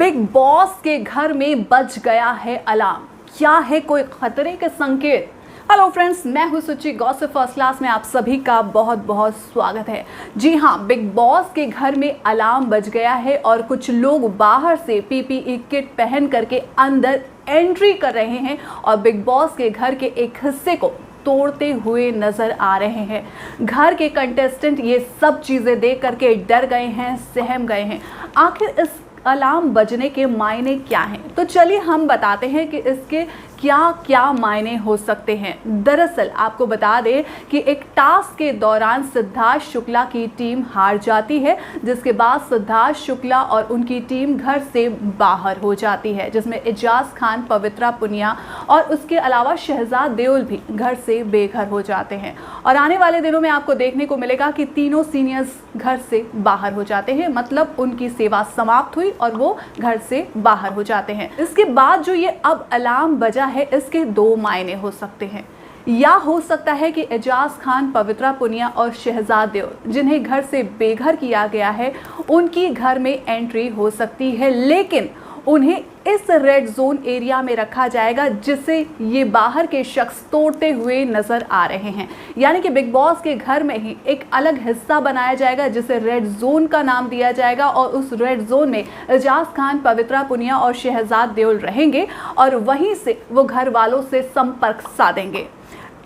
Big boss के घर में बज गया है अलार्म। क्या है कोई खतरे के संकेत? हेलो फ्रेंड्स, मैं हूं सुचि। गॉसिप फर्स्ट क्लास में आप सभी का बहुत बहुत स्वागत है। जी हां, बिग बॉस के घर में अलार्म बज गया है और कुछ लोग बाहर से पीपीई किट पहन करके अंदर एंट्री कर रहे हैं और बिग बॉस के घर के एक हिस्से को तोड़ते हुए नजर आ रहे हैं। घर के कंटेस्टेंट ये सब चीजें देख करके डर गए हैं, सहम गए हैं। आखिर इस अलार्म बजने के मायने क्या हैं? तो चलिए हम बताते हैं कि इसके क्या क्या मायने हो सकते हैं। दरअसल आपको बता दें कि एक टास्क के दौरान सिद्धार्थ शुक्ला की टीम हार जाती है, जिसके बाद सिद्धार्थ शुक्ला और उनकी टीम घर से बाहर हो जाती है, जिसमें एजाज खान, पवित्रा पुनिया और उसके अलावा शहजाद देओल भी घर से बेघर हो जाते हैं। और आने वाले दिनों में आपको देखने को मिलेगा कि तीनों सीनियर्स घर से बाहर हो जाते हैं, मतलब उनकी सेवा समाप्त हुई और वो घर से बाहर हो जाते हैं। इसके बाद जो ये अब अलार्म बजा है, इसके दो मायने हो सकते हैं। या हो सकता है कि एजाज खान, पवित्रा पुनिया और शहजाद देओल, जिन्हें घर से बेघर किया गया है, उनकी घर में एंट्री हो सकती है, लेकिन उन्हें इस रेड जोन एरिया में रखा जाएगा जिसे ये बाहर के शख्स तोड़ते हुए नजर आ रहे हैं। यानी कि बिग बॉस के घर में ही एक अलग हिस्सा बनाया जाएगा जिसे रेड जोन का नाम दिया जाएगा और उस रेड जोन में एजाज खान, पवित्रा पुनिया और शहजाद देओल रहेंगे और वहीं से वो घर वालों से संपर्क साधेंगे।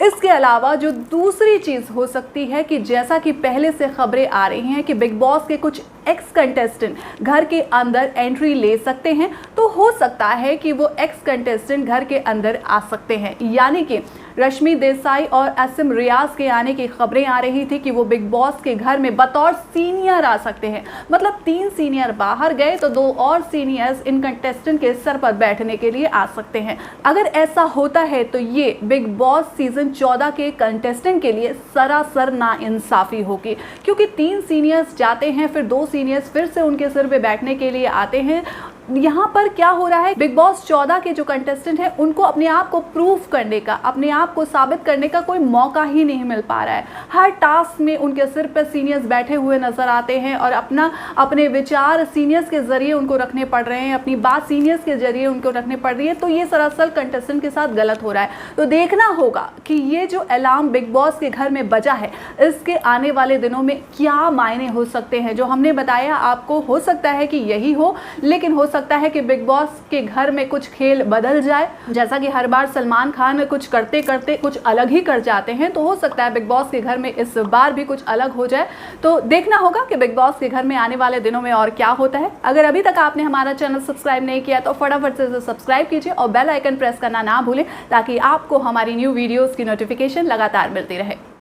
इसके अलावा जो दूसरी चीज़ हो सकती है कि जैसा कि पहले से खबरें आ रही हैं कि बिग बॉस के कुछ एक्स कंटेस्टेंट घर के अंदर एंट्री ले सकते हैं, तो हो सकता है कि वो एक्स कंटेस्टेंट घर के अंदर आ सकते हैं। यानी कि रश्मि देसाई और असीम रियाज के आने की खबरें आ रही थी कि वो बिग बॉस के घर में बतौर सीनियर आ सकते हैं। मतलब 3 सीनियर बाहर गए तो 2 और सीनियर्स इन कंटेस्टेंट के सर पर बैठने के लिए आ सकते हैं। अगर ऐसा होता है तो ये बिग बॉस सीजन 14 के कंटेस्टेंट के लिए सरासर नाइंसाफी होगी, क्योंकि 3 सीनियर्स जाते हैं, फिर 2 सीनियर्स फिर से उनके सिर पे बैठने के लिए आते हैं। यहाँ पर क्या हो रहा है, बिग बॉस 14 के जो कंटेस्टेंट हैं उनको अपने आप को प्रूव करने का, अपने आप को साबित करने का कोई मौका ही नहीं मिल पा रहा है। हर टास्क में उनके सिर पर सीनियर्स बैठे हुए नजर आते हैं और अपने विचार सीनियर्स के जरिए उनको रखने पड़ रहे हैं, अपनी बात सीनियर्स के जरिए उनको रखने पड़ रही है। तो ये सरासर कंटेस्टेंट के साथ गलत हो रहा है। तो देखना होगा कि ये जो अलार्म बिग बॉस के घर में बजा है, इसके आने वाले दिनों में क्या मायने हो सकते हैं। जो हमने बताया आपको, हो सकता है कि यही हो, लेकिन हो सकता है कि बिग बॉस के घर में कुछ खेल बदल जाए। जैसा कि हर बार सलमान खान कुछ करते करते कुछ अलग ही कर जाते हैं, तो हो सकता है बिग बॉस के घर में इस बार भी कुछ अलग हो जाए। तो देखना होगा कि बिग बॉस के घर में आने वाले दिनों में और क्या होता है। अगर अभी तक आपने हमारा चैनल सब्सक्राइब नहीं किया तो फटाफट से सब्सक्राइब कीजिए और बेल आइकन प्रेस करना ना भूलें, ताकि आपको हमारी न्यू वीडियोस की नोटिफिकेशन लगातार मिलती रहे।